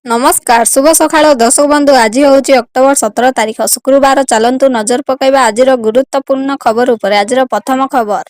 ନମସ୍କାର, ଶୁଭ ସକାଳ ଦର୍ଶକ ବନ୍ଧୁ। ଆଜି ହେଉଛି ଅକ୍ଟୋବର 17 ତାରିଖ ଶୁକ୍ରବାର। ଚାଲନ୍ତୁ ନଜର ପକାଇବା ଆଜିର ଗୁରୁତ୍ୱପୂର୍ଣ୍ଣ ଖବର ଉପରେ। ଆଜିର ପ୍ରଥମ ଖବର,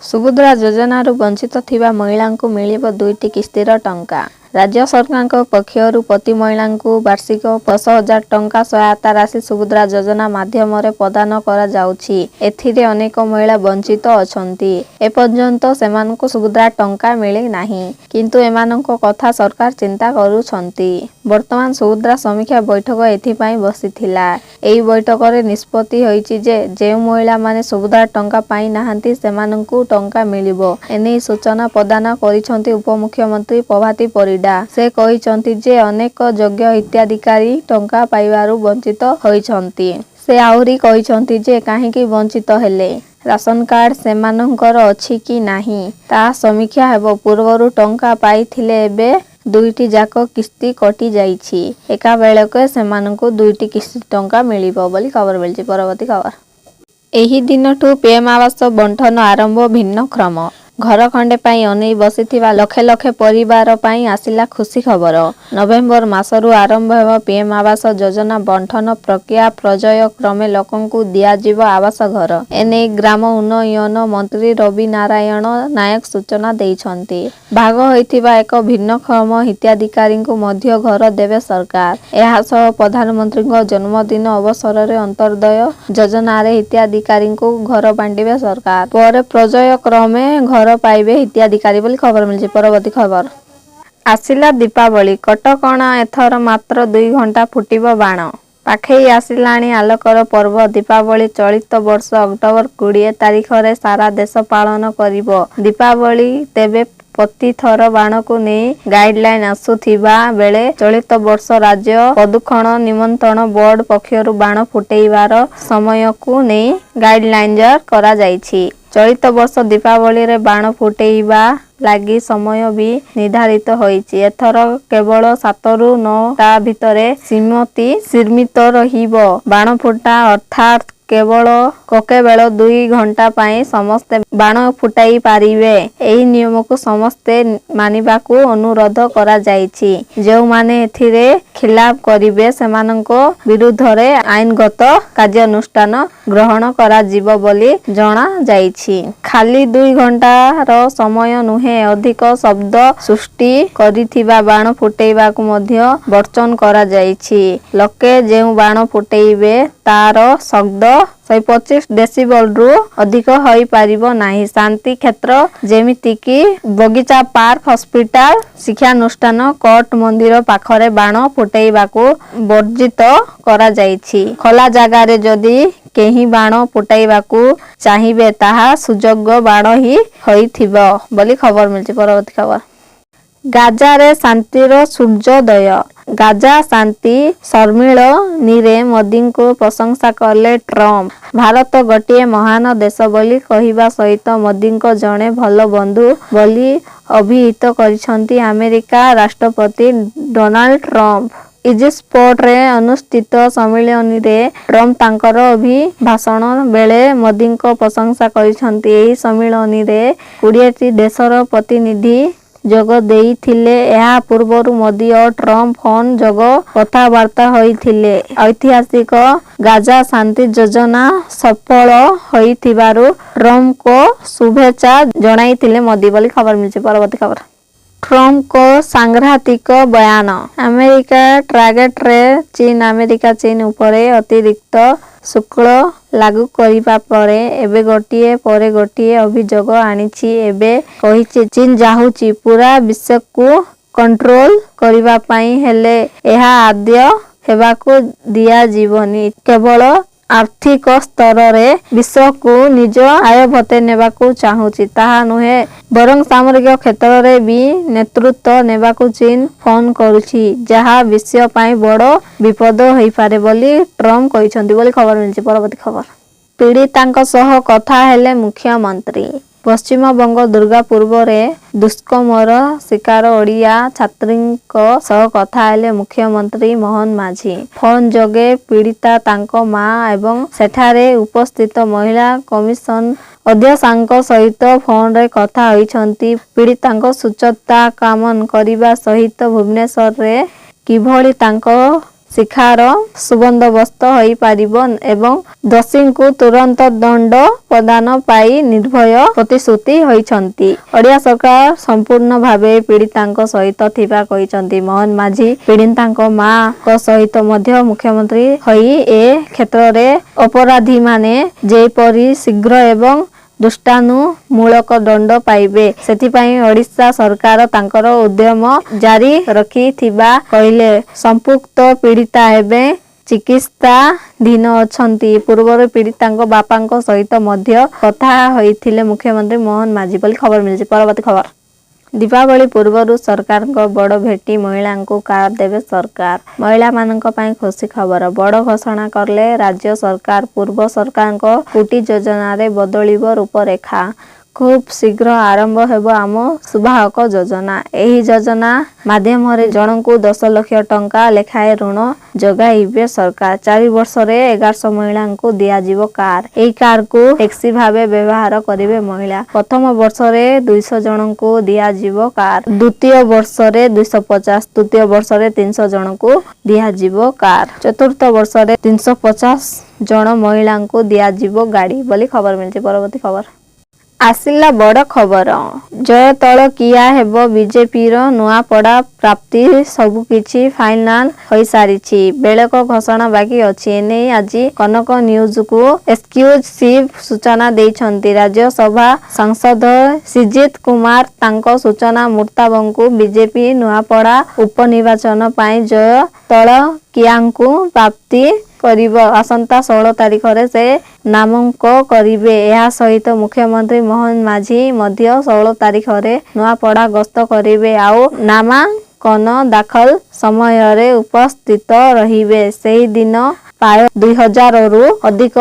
ସୁଭଦ୍ରା ଯୋଜନାରୁ ବଞ୍ଚିତ ଥିବା ମହିଳାଙ୍କୁ ମିଳିବ 2ଟି କିସ୍ତିର ଟଙ୍କା। ରାଜ୍ୟ ସରକାରଙ୍କ ପକ୍ଷରୁ ପ୍ରତି ମହିଳାଙ୍କୁ ବାର୍ଷିକ 10,000 ଟଙ୍କା ସହାୟତା ରାଶି ସୁଭଦ୍ରା ଯୋଜନା ମାଧ୍ୟମରେ ପ୍ରଦାନ କରାଯାଉଛି। ଏଥିରେ ଅନେକ ମହିଳା ବଞ୍ଚିତ ଅଛନ୍ତି। ଏପର୍ଯ୍ୟନ୍ତ ସେମାନଙ୍କୁ ସୁଭଦ୍ରା ଟଙ୍କା ମିଳିନାହିଁ, କିନ୍ତୁ ଏମାନଙ୍କ କଥା ସରକାର ଚିନ୍ତା କରୁଛନ୍ତି। ବର୍ତ୍ତମାନ ସୁଭଦ୍ରା ସମୀକ୍ଷା ବୈଠକ ଏଥିପାଇଁ ବସିଥିଲା। ଏହି ବୈଠକରେ ନିଷ୍ପତ୍ତି ହୋଇଛି ଯେ ଯେଉଁ ମହିଳାମାନେ ସୁଭଦ୍ରା ଟଙ୍କା ପାଇନାହାନ୍ତି ସେମାନଙ୍କୁ ଟଙ୍କା ମିଳିବ। ଏନେଇ ସୂଚନା ପ୍ରଦାନ କରିଛନ୍ତି ଉପମୁଖ୍ୟମନ୍ତ୍ରୀ ପ୍ରଭାତୀ ପରିଡା। ସେ କହିଛନ୍ତି ଯେ ଅନେକ ଯୋଗ୍ୟ ହିତାଧିକାରୀ ଟଙ୍କା ପାଇବାରୁ ବଞ୍ଚିତ ହୋଇଛନ୍ତି। ସେ ଆହୁରି କହିଛନ୍ତି ଯେ କାହିଁକି ବଞ୍ଚିତ ହେଲେ, ରାସନ କାର୍ଡ ସେମାନଙ୍କର ଅଛି କି ନାହିଁ ତାହା ସମୀକ୍ଷା ହେବ। ପୂର୍ବରୁ ଟଙ୍କା ପାଇଥିଲେ ଏବେ 2ଟି ଯାକ କିସ୍ତି କଟି ଯାଇଛି। ଏକାବେଳକେ ସେମାନଙ୍କୁ 2ଟି କିସ୍ତି ଟଙ୍କା ମିଳିବ ବୋଲି ଖବର ମିଳିଛି। ପରବର୍ତ୍ତୀ ଖବର, ଏହି ଦିନଠୁ ପିଏମ ଆବାସ ବଣ୍ଟନ ଆରମ୍ଭ। ଭିନ୍ନକ୍ଷମ ଘର ଖଣ୍ଡେ ପାଇଁ ଅନେଇ ବସିଥିବା ଲକ୍ଷ ଲକ୍ଷ ପରିବାର ପାଇଁ ଆସିଲା ଖୁସି ଖବର। ନଭେମ୍ବର ମାସରୁ ଆରମ୍ଭ ହେବ ପିଏମ ଆବାସ ଯୋଜନା ବଣ୍ଟନ ପ୍ରକ୍ରିୟା। ପର୍ଯ୍ୟାୟକ୍ରମେ ଲୋକଙ୍କୁ ଦିଆଯିବ ଆବାସ ଘର। ଏନେଇ ଗ୍ରାମ ଉନ୍ନୟନ ମନ୍ତ୍ରୀ ରବି ନାରାୟଣ ନାୟକ ସୂଚନା ଦେଇଛନ୍ତି। ଭାଗ ହୋଇଥିବା ଏକ ଭିନ୍ନକ୍ଷମ ହିତାଧିକାରୀଙ୍କୁ ମଧ୍ୟ ଘର ଦେବେ ସରକାର। ଏହାସହ ପ୍ରଧାନମନ୍ତ୍ରୀଙ୍କ ଜନ୍ମଦିନ ଅବସରରେ ଅନ୍ତର୍ଦୟ ଯୋଜନାରେ ହିତାଧିକାରୀଙ୍କୁ ଘର ବାଣ୍ଟିବେ ସରକାର। ପରେ ପର୍ଯ୍ୟାୟକ୍ରମେ ଘର ପାଇବେ ହିତାଧିକାରୀ ବୋଲି ଖବର ମିଳିଛି। ପରବର୍ତ୍ତୀ ଖବର, ଆସିଲା ଦୀପାବଳି। କଟକଣା ଏଥର ମାତ୍ର 2 ଘଣ୍ଟା ଫୁଟିବ ବାଣ। ପାଖେଇ ଆସିଲାଣି ଆଲୋକର ପର୍ବ ଦୀପାବଳି। ଚଳିତ ବର୍ଷ ଅକ୍ଟୋବର 20 ତାରିଖରେ ସାରା ଦେଶ ପାଳନ କରିବ ଦୀପାବଳି। ତେବେ ପ୍ରତିଥର ବାଣକୁ ନେଇ ଗାଇଡଲାଇନ ଆସୁଥିବା ବେଳେ ଚଳିତ ବର୍ଷ ରାଜ୍ୟ ପ୍ରଦୂଷଣ ନିୟନ୍ତ୍ରଣ ବୋର୍ଡ ପକ୍ଷରୁ ବାଣ ଫୁଟେଇବାର ସମୟକୁ ନେଇ ଗାଇଡଲାଇନ ଜାରି କରାଯାଇଛି। ଚଳିତ ବର୍ଷ ଦୀପାବଳିରେ ବାଣ ଫୁଟେଇବା ଲାଗି ସମୟ ବି ନିର୍ଦ୍ଧାରିତ ହୋଇଛି। ଏଥର କେବଳ 7ରୁ 9ଟା ଭିତରେ ସୀମିତ ରହିବ ବାଣ ଫୁଟା, ଅର୍ଥାତ୍ କେବଳ 2 ଘଣ୍ଟା ପାଇଁ ସମସ୍ତେ ବାଣ ଫୁଟାଇ ପାରିବେ। ଏହି ନିୟମକୁ ସମସ୍ତେ ମାନିବାକୁ ଅନୁରୋଧ କରାଯାଇଛି। ଯେଉଁମାନେ ଏଥିରେ ଖିଲାପ କରିବେ ସେମାନଙ୍କ ବିରୁଦ୍ଧରେ ଆଇନଗତ କାର୍ଯ୍ୟାନୁଷ୍ଠାନ ଗ୍ରହଣ କରାଯିବ ବୋଲି ଜଣାଯାଇଛି। ଖାଲି 2 ଘଣ୍ଟାର ସମୟ ନୁହେଁ, ଅଧିକ ଶବ୍ଦ ସୃଷ୍ଟି କରିଥିବା ବାଣ ଫୁଟେଇବାକୁ ମଧ୍ୟ ବର୍ଜନ କରାଯାଇଛି। ଲୋକେ ଯେଉଁ ବାଣ ଫୁଟେଇବେ ତାର ଶବ୍ଦ 125 ଡେସିବଲରୁ ଅଧିକ ହୋଇପାରିବ ନାହିଁ। ଶାନ୍ତି କ୍ଷେତ୍ର ଯେମିତିକି ବଗିଚା, ପାର୍କ, ହସ୍ପିଟାଲ, ଶିକ୍ଷାନୁଷ୍ଠାନ, କୋର୍ଟ, ମନ୍ଦିର ପାଖରେ ବାଣ ଫୁଟେଇବାକୁ ବର୍ଜିତ କରାଯାଇଛି। ଖୋଲା ଜାଗାରେ ଯଦି କେହି ବାଣ ଫୁଟାଇବାକୁ ଚାହିଁବେ ତାହା ସୁଯୋଗ ବାଣ ହିଁ ହୋଇଥିବ ବୋଲି ଖବର ମିଳିଛି। ପରବର୍ତ୍ତୀ ଖବର, ଗାଜାରେ ଶାନ୍ତିର ସୂର୍ଯ୍ୟୋଦୟ। ଗାଜା ଶାନ୍ତି ସମ୍ମିଳନୀରେ ମୋଦିଙ୍କୁ ପ୍ରଶଂସା କଲେ ଟ୍ରମ୍ପ। ଭାରତ ଗୋଟିଏ ମହାନ ଦେଶ ବୋଲି କହିବା ସହିତ ମୋଦିଙ୍କ ଜଣେ ଭଲ ବନ୍ଧୁ ବୋଲି ଅଭିହିତ କରିଛନ୍ତି ଆମେରିକା ରାଷ୍ଟ୍ରପତି ଡୋନାଲ୍ଡ ଟ୍ରମ୍ପ। ଇଜିପ୍ଟରେ ଅନୁଷ୍ଠିତ ସମ୍ମିଳନୀରେ ଟ୍ରମ୍ପ ତାଙ୍କର ଅଭିଭାଷଣ ବେଳେ ମୋଦିଙ୍କ ପ୍ରଶଂସା କରିଛନ୍ତି। ଏହି ସମ୍ମିଳନୀରେ 20ଟି ଦେଶର ପ୍ରତିନିଧି ଯୋଗ ଦେଇଥିଲେ। ଏହା ପୂର୍ବରୁ ମୋଦି ଓ ଟ୍ରମ୍ପ ଫୋନ ଯୋଗେ କଥାବାର୍ତ୍ତା ହୋଇଥିଲେ। ଐତିହାସିକ ଗାଜା ଶାନ୍ତି ଯୋଜନା ସଫଳ ହୋଇଥିବାରୁ ଟ୍ରମ୍ପଙ୍କୁ ଶୁଭେଚ୍ଛା ଜଣାଇଥିଲେ ମୋଦି ବୋଲି ଖବର ମିଳିଛି। ପରବର୍ତ୍ତୀ ଖବର, ଟ୍ରମ୍ପଙ୍କ ସାଂଘାତିକ ବୟାନ। ଆମେରିକା ଟାର୍ଗେଟରେ ଚୀନ। ଆମେରିକା ଚୀନ ଉପରେ ଅତିରିକ୍ତ ଶୁଳ୍କ ଲାଗୁ କରିବା ପରେ ଏବେ ଗୋଟିଏ ପରେ ଗୋଟିଏ ଅଭିଯୋଗ ଆଣିଛି। ଏବେ କହିଛି ଚୀନ ଚାହୁଁଛି ପୁରା ବିଶ୍ୱକୁ କଣ୍ଟ୍ରୋଲ କରିବା ପାଇଁ, ହେଲେ ଏହା ଆଦୌ ହେବାକୁ ଦିଆଯିବନି। କେବଳ ଆର୍ଥିକ ସ୍ତରରେ ବିଶ୍ୱକୁ ନିଜ ଆୟତ୍ତରେ ନେବାକୁ ଚାହୁଁଛି ତାହା ନୁହେଁ, ବରଂ ସାମରିକ କ୍ଷେତ୍ରରେ ବି ନେତୃତ୍ୱ ନେବାକୁ ଚୀନ ଫୋନ କରୁଛି, ଯାହା ବିଶ୍ୱ ପାଇଁ ବଡ଼ ବିପଦ ହୋଇପାରେ ବୋଲି ଟ୍ରମ୍ପ କହିଛନ୍ତି ବୋଲି ଖବର ମିଳିଛି। ପରବର୍ତ୍ତୀ ଖବର, ପୀଡ଼ିତାଙ୍କ ସହ କଥା ହେଲେ ମୁଖ୍ୟମନ୍ତ୍ରୀ। ପଶ୍ଚିମବଙ୍ଗ ଦୁର୍ଗାପୁରରେ ଦୁଷ୍କର୍ମର ଶିକାର ଓଡ଼ିଆ ଛାତ୍ରୀଙ୍କ ସହ କଥା ହେଲେ ମୁଖ୍ୟମନ୍ତ୍ରୀ ମୋହନ ମାଝୀ। ଫୋନ ଯୋଗେ ପୀଡ଼ିତା, ତାଙ୍କ ମା ଏବଂ ସେଠାରେ ଉପସ୍ଥିତ ମହିଳା କମିଶନ ଅଧ୍ୟକ୍ଷାଙ୍କ ସହିତ ଫୋନରେ କଥା ହୋଇଛନ୍ତି। ପୀଡ଼ିତାଙ୍କ ସୁସ୍ଥତା କାମନା କରିବା ସହିତ ଭୁବନେଶ୍ୱରରେ କିଭଳି ତାଙ୍କ ଶିକ୍ଷାର ସୁବନ୍ଦୋବସ୍ତ ହୋଇପାରିବ ଏବଂ ଦୋଷୀଙ୍କୁ ତୁରନ୍ତ ଦଣ୍ଡ ପ୍ରଦାନ ପାଇଁ ନିର୍ଭୟ ପ୍ରତିଶ୍ରୁତି ହୋଇଛନ୍ତି। ଓଡ଼ିଶା ସରକାର ସମ୍ପୂର୍ଣ୍ଣ ଭାବେ ପୀଡ଼ିତାଙ୍କ ସହିତ ଥିବା କହିଛନ୍ତି ମୋହନ ମାଝୀ। ପୀଡ଼ିତାଙ୍କ ମାଙ୍କ ସହିତ ମଧ୍ୟ ମୁଖ୍ୟମନ୍ତ୍ରୀ ହୋଇ ଏ କ୍ଷେତ୍ରରେ ଅପରାଧୀମାନେ ଯେପରି ଶୀଘ୍ର ଏବଂ ଦୃଷ୍ଟାନ୍ତମୂଳକ ଦଣ୍ଡ ପାଇବେ ସେଥିପାଇଁ ଓଡ଼ିଶା ସରକାର ତାଙ୍କର ଉଦ୍ୟମ ଜାରି ରଖିଥିବା କହିଲେ। ସମ୍ପୃକ୍ତ ପୀଡ଼ିତା ଏବେ ଚିକିତ୍ସାଧୀନ ଅଛନ୍ତି। ପୂର୍ବରୁ ପୀଡ଼ିତାଙ୍କ ବାପାଙ୍କ ସହିତ ମଧ୍ୟ କଥା ହୋଇଥିଲେ ମୁଖ୍ୟମନ୍ତ୍ରୀ ମୋହନ ମାଝୀ ବୋଲି ଖବର ମିଳିଛି। ପରବର୍ତ୍ତୀ ଖବର। ଦୀପାବଳି ପୂର୍ବରୁ ସରକାରଙ୍କ ବଡ଼ ଭେଟି ମହିଳାଙ୍କୁ କାର୍ ଦେବେ ସରକାର। ମହିଳାମାନଙ୍କ ପାଇଁ ଖୁସି ଖବର। ବଡ଼ ଘୋଷଣା କଲେ ରାଜ୍ୟ ସରକାର। ପୂର୍ବ ସରକାରଙ୍କ କୁଟି ଯୋଜନାରେ ବଦଳିବ ରୂପରେଖା। ଖୁବ୍ ଶୀଘ୍ର ଆରମ୍ଭ ହେବ ଆମ ସୁବାହକ ଯୋଜନା। ଏହି ଯୋଜନା ମାଧ୍ୟମରେ ଜଣଙ୍କୁ 10 ଲକ୍ଷ ଟଙ୍କା ଲେଖାଏଁ ଋଣ ଯୋଗାଇବେ ସରକାର। 4 ବର୍ଷରେ 1100 ମହିଳାଙ୍କୁ ଦିଆଯିବ କାର୍। ଏହି କାର୍କୁ ଟ୍ୟାକ୍ସି ଭାବେ ବ୍ୟବହାର କରିବେ ମହିଳା। ପ୍ରଥମ ବର୍ଷରେ 200 ଜଣଙ୍କୁ ଦିଆଯିବ କାର୍। ଦ୍ୱିତୀୟ ବର୍ଷରେ 250, ତୃତୀୟ ବର୍ଷରେ 300 ଜଣଙ୍କୁ ଦିଆଯିବ କାର୍। ଚତୁର୍ଥ ବର୍ଷରେ 350 ଜଣ ମହିଳାଙ୍କୁ ଦିଆଯିବ ଗାଡ଼ି ବୋଲି ଖବର ମିଳିଛି। ପରବର୍ତ୍ତୀ ଖବର। ଆସିଲା ବଡ଼ ଖବର। ଜୟତଳକିଆ ହେବ ବିଜେପିର ନୂଆପଡ଼ା ପ୍ରାପ୍ତି ସବୁକିଛି ଫାଇନାଲ ହୋଇସାରିଛି। ବେଳକ ଘୋଷଣା ବାକି ଅଛି। ଏନେଇ ଆଜି କନକ ନ୍ୟୁଜକୁ ଏକ୍ସକ୍ଲୁସିଭ ସୂଚନା ଦେଇଛନ୍ତି ରାଜ୍ୟସଭା ସାଂସଦ ଶ୍ରୀଜିତ କୁମାର। ତାଙ୍କ ସୂଚନା ମୁତାବକ ବିଜେପି ନୂଆପଡ଼ା ଉପନିର୍ବାଚନ ପାଇଁ ଜୟତଳକିଆଙ୍କୁ ପ୍ରାର୍ଥୀ କରିବ। ଆସନ୍ତା 16 ତାରିଖରେ ସେ ନାମାଙ୍କନ କରିବେ। ଏହା ସହିତ ମୁଖ୍ୟମନ୍ତ୍ରୀ ମୋହନ ମାଝୀ ମଧ୍ୟ 16 ତାରିଖରେ ନୂଆପଡ଼ା ଗସ୍ତ କରିବେ ଆଉ ନାମାଙ୍କନ ଦାଖଲ ସମୟରେ ଉପସ୍ଥିତ ରହିବେ। ସେହିଦିନ ପ୍ରାୟ 2000ରୁ ଅଧିକ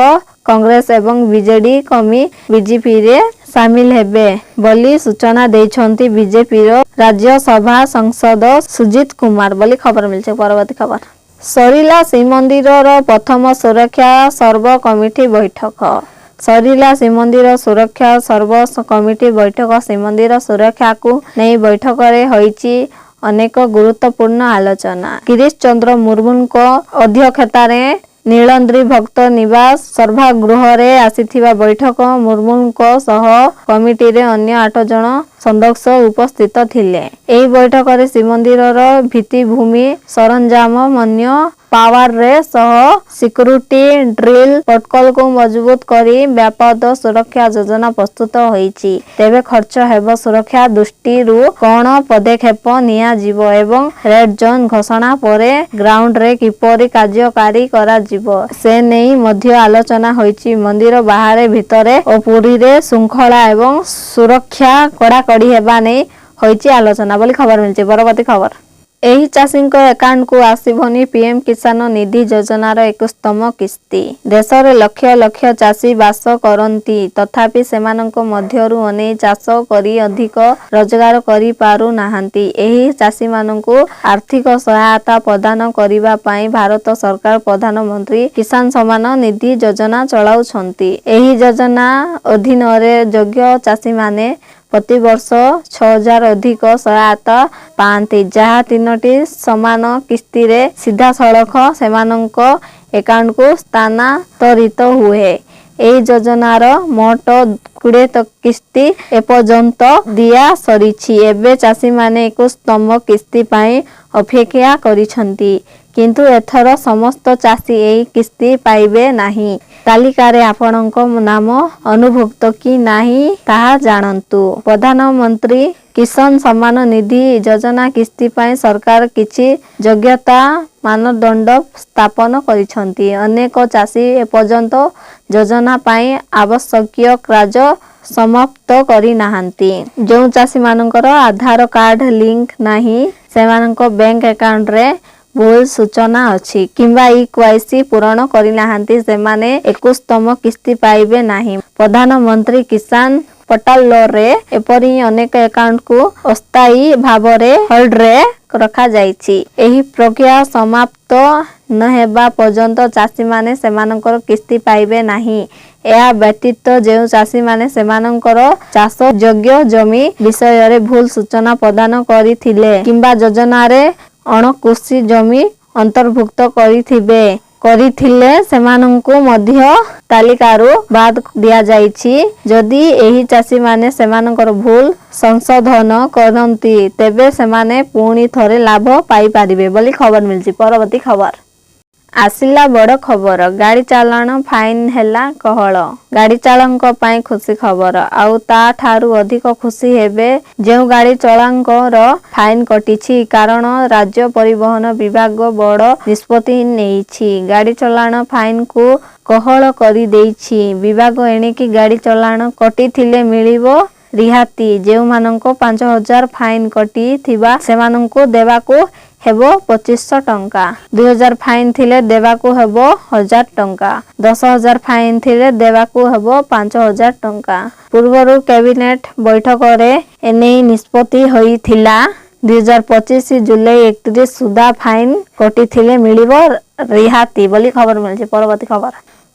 କଂଗ୍ରେସ ଏବଂ ବିଜେଡି କର୍ମୀ ବିଜେପିରେ ସାମିଲ ହେବେ ବୋଲି ସୂଚନା ଦେଇଛନ୍ତି ବିଜେପିର ରାଜ୍ୟସଭା ସାଂସଦ ସୁଜିତ କୁମାର ବୋଲି ଖବର ମିଳିଛି। ପରବର୍ତ୍ତୀ ଖବର। ସରିଲା ଶ୍ରୀମନ୍ଦିରର ପ୍ରଥମ ସୁରକ୍ଷା ସର୍ବ କମିଟି ବୈଠକ। ସରିଲା ଶ୍ରୀମନ୍ଦିର ସୁରକ୍ଷା ସର୍ବ କମିଟି ବୈଠକ। ଶ୍ରୀମନ୍ଦିର ସୁରକ୍ଷାକୁ ନେଇ ବୈଠକରେ ହୋଇଛି ଅନେକ ଗୁରୁତ୍ୱପୂର୍ଣ୍ଣ ଆଲୋଚନା। ଗିରୀଶ ଚନ୍ଦ୍ର ମୁର୍ମୁଙ୍କ ଅଧ୍ୟକ୍ଷତାରେ ନୀଳନ୍ଦ୍ରି ଭକ୍ତ ନିବାସ ସଭାଗୃହରେ ଆସିଥିବା ବୈଠକ ମୁର୍ମୁଙ୍କ ସହ କମିଟିରେ ଅନ୍ୟ 8 ଜଣ ସଦସ୍ୟ ଉପସ୍ଥିତ ଥିଲେ। ଏହି ବୈଠକରେ ଶ୍ରୀମନ୍ଦିରର ଭିତ୍ତିଭୂମି ସରଞ୍ଜାମ ମନ୍ୟ ପାୱାରରେ ସହ ସିକ୍ୟୁରିଟି ଡ୍ରିଲ ପ୍ରୋଟୋକଲକୁ ମଜବୁତ କରି ବ୍ୟାପକ ସୁରକ୍ଷା ଯୋଜନା ପ୍ରସ୍ତୁତ ହୋଇଛି। ତେବେ ଖର୍ଚ୍ଚ ହେବ ସୁରକ୍ଷା ଦୃଷ୍ଟିରୁ କଣ ପଦକ୍ଷେପ ନିଆଯିବ ଏବଂ ରେଡ୍ ଜୋନ୍ ଘୋଷଣା ପରେ ଗ୍ରାଉଣ୍ଡରେ କିପରି କାର୍ଯ୍ୟକାରୀ କରାଯିବ ସେ ନେଇ ମଧ୍ୟ ଆଲୋଚନା ହୋଇଛି। ମନ୍ଦିର ବାହାରେ ଭିତରେ ଓ ପୁରୀରେ ଶୃଙ୍ଖଳା ଏବଂ ସୁରକ୍ଷା କଡ଼ାକଡ଼ି ହେବା ନେଇ ହୋଇଛି ଆଲୋଚନା ବୋଲି ଖବର ମିଳିଛି। ପରବର୍ତ୍ତୀ ଖବର। ଏହି ଚାଷୀଙ୍କ ଆକାଉଣ୍ଟକୁ ଆସିବନି ପିଏମ୍ କିଷାନ ନିଧି ଯୋଜନାର 21ତମ କିସ୍ତି। ଦେଶରେ ଲକ୍ଷ ଲକ୍ଷ ଚାଷୀ ବାସ କରନ୍ତି। ତଥାପି ସେମାନଙ୍କ ମଧ୍ୟରୁ ଅନେକ ଚାଷ କରି ଅଧିକ ରୋଜଗାର କରିପାରୁନାହାନ୍ତି। ଏହି ଚାଷୀମାନଙ୍କୁ ଆର୍ଥିକ ସହାୟତା ପ୍ରଦାନ କରିବା ପାଇଁ ଭାରତ ସରକାର ପ୍ରଧାନମନ୍ତ୍ରୀ କିଷାନ ସମ୍ମାନ ନିଧି ଯୋଜନା ଚଳାଉଛନ୍ତି। ଏହି ଯୋଜନା ଅଧୀନରେ ଯୋଗ୍ୟ ଚାଷୀମାନେ ପ୍ରତିବର୍ଷ 6000 ଅଧିକ ସହାୟତା ପାଆନ୍ତି ଯାହା 3ଟି ସମାନ କିସ୍ତିରେ ସିଧାସଳଖ ସେମାନଙ୍କ ଆକାଉଣ୍ଟକୁ ସ୍ଥାନାନ୍ତରିତ ହୁଏ। ଏହି ଯୋଜନାର ମୋଟ 20 କିସ୍ତି ଏପର୍ଯ୍ୟନ୍ତ ଦିଆ ସରିଛି। ଏବେ ଚାଷୀମାନେ 21ତମ କିସ୍ତି ପାଇଁ ଅପେକ୍ଷା କରିଛନ୍ତି। କିନ୍ତୁ ଏଥର ସମସ୍ତ ଚାଷୀ ଏହି କିସ୍ତି ପାଇବେ ନାହିଁ। ତାଲିକାରେ ଆପଣଙ୍କ ନାମ ଅନ୍ତର୍ଭୁକ୍ତ କି ନାହିଁ ତାହା ଜାଣନ୍ତୁ। ପ୍ରଧାନମନ୍ତ୍ରୀ କିଷାନ ସମ୍ମାନ ନିଧି ଯୋଜନା କିସ୍ତି ପାଇଁ ସରକାର କିଛି ଯୋଗ୍ୟତା ମାନଦଣ୍ଡ ସ୍ଥାପନ କରିଛନ୍ତି। ଅନେକ ଚାଷୀ ଏପର୍ଯ୍ୟନ୍ତ ଯୋଜନା ପାଇଁ ଆବଶ୍ୟକୀୟ କାର୍ଯ୍ୟ ସମାପ୍ତ କରିନାହାନ୍ତି। ଯେଉଁ ଚାଷୀମାନଙ୍କର ଆଧାର କାର୍ଡ ଲିଙ୍କ ନାହିଁ ସେମାନଙ୍କ ବ୍ୟାଙ୍କ ଆକାଉଣ୍ଟରେ ଭୁଲ ସୂଚନା ଅଛି କିମ୍ବା EKYC ପୂରଣ କରିନାହାନ୍ତି ସେମାନେ 21ତମ କିସ୍ତି ପାଇବେ ନାହିଁ। ପ୍ରଧାନମନ୍ତ୍ରୀ କିଷାନ ପୋର୍ଟାଲରେ ଏପରି ଅନେକ ଆକାଉଣ୍ଟକୁ ଅସ୍ଥାୟୀ ଭାବରେ ହୋଲ୍ଡରେ ରଖାଯାଇଛି। ଏହି ପ୍ରକ୍ରିୟା ସମାପ୍ତ ନହେବା ପର୍ଯ୍ୟନ୍ତ ଚାଷୀମାନେ ସେମାନଙ୍କର କିସ୍ତି ପାଇବେ ନାହିଁ। ଏହା ବ୍ୟତୀତ ଯେଉଁ ଚାଷୀମାନେ ସେମାନଙ୍କର ଚାଷ ଯୋଗ୍ୟ ଜମି ବିଷୟରେ ଭୁଲ ସୂଚନା ପ୍ରଦାନ କରିଥିଲେ କିମ୍ବା ଯୋଜନାରେ ଅଣକୃଷି ଜମି ଅନ୍ତର୍ଭୁକ୍ତ କରିଥିଲେ ସେମାନଙ୍କୁ ମଧ୍ୟ ତାଲିକାରୁ ବାଦ ଦିଆଯାଇଛି। ଯଦି ଏହି ଚାଷୀମାନେ ସେମାନଙ୍କର ଭୁଲ ସଂଶୋଧନ କରନ୍ତି ତେବେ ସେମାନେ ପୁଣି ଥରେ ଲାଭ ପାଇପାରିବେ ବୋଲି ଖବର ମିଳିଛି। ପରବର୍ତ୍ତୀ ଖବର ଆସିଲା ବଡ଼ ଖବର, ଗାଡ଼ି ଚାଲାଣ ଫାଇନ୍ ହେଲା କୋହଳ। ଗାଡ଼ି ଚାଳକଙ୍କ ପାଇଁ ଖୁସି ଖବର, ଆଉ ତା ଠାରୁ ଅଧିକ ଖୁସି ହେବେ ଯେଉଁ ଗାଡ଼ି ଚାଳକଙ୍କର ଫାଇନ୍ କଟିଛି। କାରଣ ରାଜ୍ୟ ପରିବହନ ବିଭାଗ ବଡ଼ ନିଷ୍ପତ୍ତି ନେଇଛି। ଗାଡ଼ି ଚାଲାଣ ଫାଇନ୍କୁ କୋହଳ କରିଦେଇଛି ବିଭାଗ। ଏଣିକି ଗାଡ଼ି ଚାଲାଣ କଟିଥିଲେ ମିଳିବ ରିହାତି। ଯେଉଁମାନଙ୍କ 5,000 ଫାଇନ୍ କଟିଥିବା ସେମାନଙ୍କୁ ଦେବାକୁ ହେବ 2,500 ଟଙ୍କା। 2,000 ଫାଇନ୍ ଥିଲେ ଦେବାକୁ ହେବ 1,000 ଟଙ୍କା। 10,000 ଫାଇନ୍ ଥିଲେ ଦେବାକୁ ହେବ 5,000 ଟଙ୍କା। ପୂର୍ବରୁ କ୍ୟାବିନେଟ୍ ବୈଠକରେ ଏନେଇ ନିଷ୍ପତ୍ତି ହୋଇଥିଲା। 2025 ଜୁଲାଇ 31 ସୁଦ୍ଧା ଫାଇନ୍ କଟିଥିଲେ ମିଳିବ ରିହାତି ବୋଲି ଖବର ମିଳିଛି। ପରବର୍ତ୍ତୀ ଖବର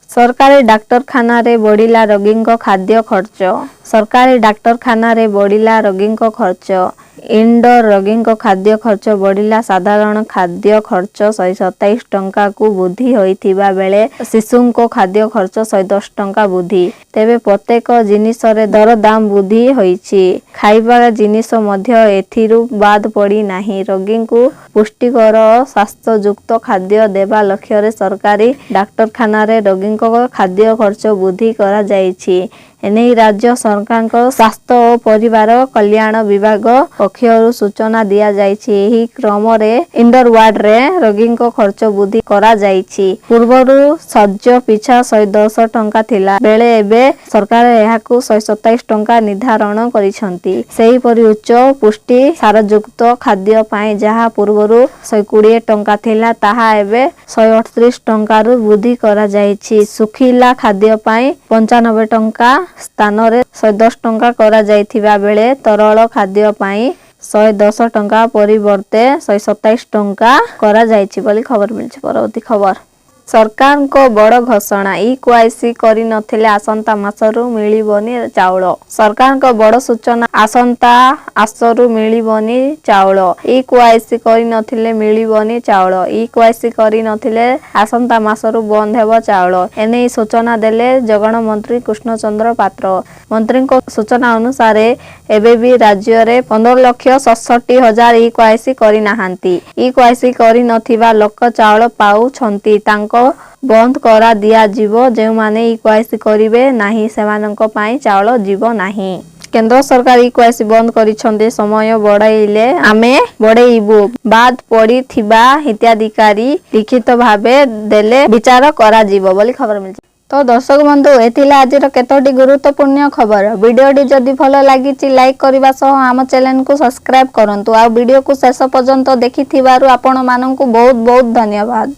ସରକାରୀ ଡାକ୍ତରଖାନାରେ ବଢ଼ିଲା ରୋଗୀଙ୍କ ଖାଦ୍ୟ ଖର୍ଚ୍ଚ। ସରକାରୀ ଡାକ୍ତରଖାନାରେ ବଢ଼ିଲା ରୋଗୀଙ୍କ ଖର୍ଚ୍ଚ। ଇନଡୋର ରୋଗୀଙ୍କ ଖାଦ୍ୟ ଖର୍ଚ୍ଚ ବଢ଼ିଲା। ସାଧାରଣ ଖାଦ୍ୟ ଖର୍ଚ୍ଚ 127 ଟଙ୍କାକୁ ବୃଦ୍ଧି ହୋଇଥିବା ବେଳେ ଶିଶୁଙ୍କ ଖାଦ୍ୟ ଖର୍ଚ୍ଚ 110 ଟଙ୍କା ବୃଦ୍ଧି। ତେବେ ପ୍ରତ୍ୟେକ ଜିନିଷରେ ଦରଦାମ ବୃଦ୍ଧି ହୋଇଛି। ଖାଇବା ଜିନିଷ ମଧ୍ୟ ଏଥିରୁ ବାଦ ପଡ଼ିନାହିଁ। ରୋଗୀଙ୍କୁ ପୁଷ୍ଟିକର ଓ ସ୍ୱାସ୍ଥ୍ୟଯୁକ୍ତ ଖାଦ୍ୟ ଦେବା ଲକ୍ଷ୍ୟରେ ସରକାରୀ ଡାକ୍ତରଖାନାରେ ରୋଗୀଙ୍କ ଖାଦ୍ୟ ଖର୍ଚ୍ଚ ବୃଦ୍ଧି କରାଯାଇଛି। ଏନେଇ ରାଜ୍ୟ ସରକାରଙ୍କ ସ୍ୱାସ୍ଥ୍ୟ ଓ ପରିବାର କଲ୍ୟାଣ ବିଭାଗ ପକ୍ଷରୁ ସୂଚନା ଦିଆଯାଇଛି। ଏହି କ୍ରମରେ ଇନଡୋର ୱାର୍ଡରେ ରୋଗୀଙ୍କ ଖର୍ଚ୍ଚ ବୃଦ୍ଧି କରାଯାଇଛି। ପୂର୍ବରୁ ଶଯ୍ୟ ପିଛା 110 ଟଙ୍କା ଥିଲା ବେଳେ ଏବେ ସରକାର ଏହାକୁ 127 ଟଙ୍କା ନିର୍ଦ୍ଧାରଣ କରିଛନ୍ତି। ସେହିପରି ଉଚ୍ଚ ପୁଷ୍ଟି ସାରଯୁକ୍ତ ଖାଦ୍ୟ ପାଇଁ ଯାହା ପୂର୍ବରୁ 120 ଟଙ୍କା ଥିଲା ତାହା ଏବେ 138 ଟଙ୍କାରୁ ବୃଦ୍ଧି କରାଯାଇଛି। ଶୁଖିଲା ଖାଦ୍ୟ ପାଇଁ 95 ଟଙ୍କା ସ୍ଥାନରେ 110 ଟଙ୍କା କରାଯାଇଥିବା ବେଳେ ତରଳ ଖାଦ୍ୟ ପାଇଁ 110 ଟଙ୍କା ପରିବର୍ତ୍ତେ 127 ଟଙ୍କା କରାଯାଇଛି ବୋଲି ଖବର ମିଳିଛି। ପରବର୍ତ୍ତୀ ଖବର ସରକାରଙ୍କ ବଡ଼ ଘୋଷଣା, ଇକେୱାଇସି କରିନଥିଲେ ଆସନ୍ତା ମାସରୁ ମିଳିବନି ଚାଉଳ। ସରକାରଙ୍କ ବଡ଼ ସୂଚନା, ଆସନ୍ତା ମାସରୁ ମିଳିବନି ଚାଉଳ। ଇକେୱାଇସି କରିନଥିଲେ ମିଳିବନି ଚାଉଳ। ଇକେୱାଇସି କରିନଥିଲେ ଆସନ୍ତା ମାସରୁ ବନ୍ଦ ହେବ ଚାଉଳ। ଏନେଇ ସୂଚନା ଦେଲେ ଯୋଗାଣ ମନ୍ତ୍ରୀ କୃଷ୍ଣଚନ୍ଦ୍ର ପାତ୍ର। ମନ୍ତ୍ରୀଙ୍କ ସୂଚନା ଅନୁସାରେ ଏବେ ବି ରାଜ୍ୟରେ 15,67,000 ଇକେୱାଇସି କରିନାହାନ୍ତି। ଇକେୱାଇସି କରିନଥିବା ଲୋକ ଚାଉଳ ପାଉଛନ୍ତି ତାଙ୍କ ବନ୍ଦ କରା ଦିଆଯିବ। ଯେଉଁମାନେ ଇକେୱାଇସି କରିବେ ନାହିଁ ସେମାନଙ୍କ ପାଇଁ ଚାଉଳ ଯିବ ନାହିଁ। କେନ୍ଦ୍ର ସରକାର ଇକେୱାଇସି ବନ୍ଦ କରିଛନ୍ତି। ସମୟ ବଢ଼ାଇଲେ ଆମେ ବଢ଼େଇବୁ। ବାଦ ପଡ଼ିଥିବା ହିତାଧିକାରୀ ଲିଖିତ ଭାବେ ଦେଲେ ବିଚାର କରାଯିବ ବୋଲି ଖବର ମିଳିଛି। ତ ଦର୍ଶକ ବନ୍ଧୁ, ଏ ଥିଲା ଆଜିର କେତୋଟି ଗୁରୁତ୍ୱପୂର୍ଣ୍ଣ ଖବର। ଭିଡ଼ିଓଟି ଯଦି ଭଲ ଲାଗିଛି ଲାଇକ୍ କରିବା ସହ ଆମ ଚ୍ୟାନେଲକୁ ସବସ୍କ୍ରାଇବ୍ କରନ୍ତୁ। ଆଉ ଭିଡ଼ିଓକୁ ଶେଷ ପର୍ଯ୍ୟନ୍ତ ଦେଖିଥିବାରୁ ଆପଣମାନଙ୍କୁ ବହୁତ ବହୁତ ଧନ୍ୟବାଦ।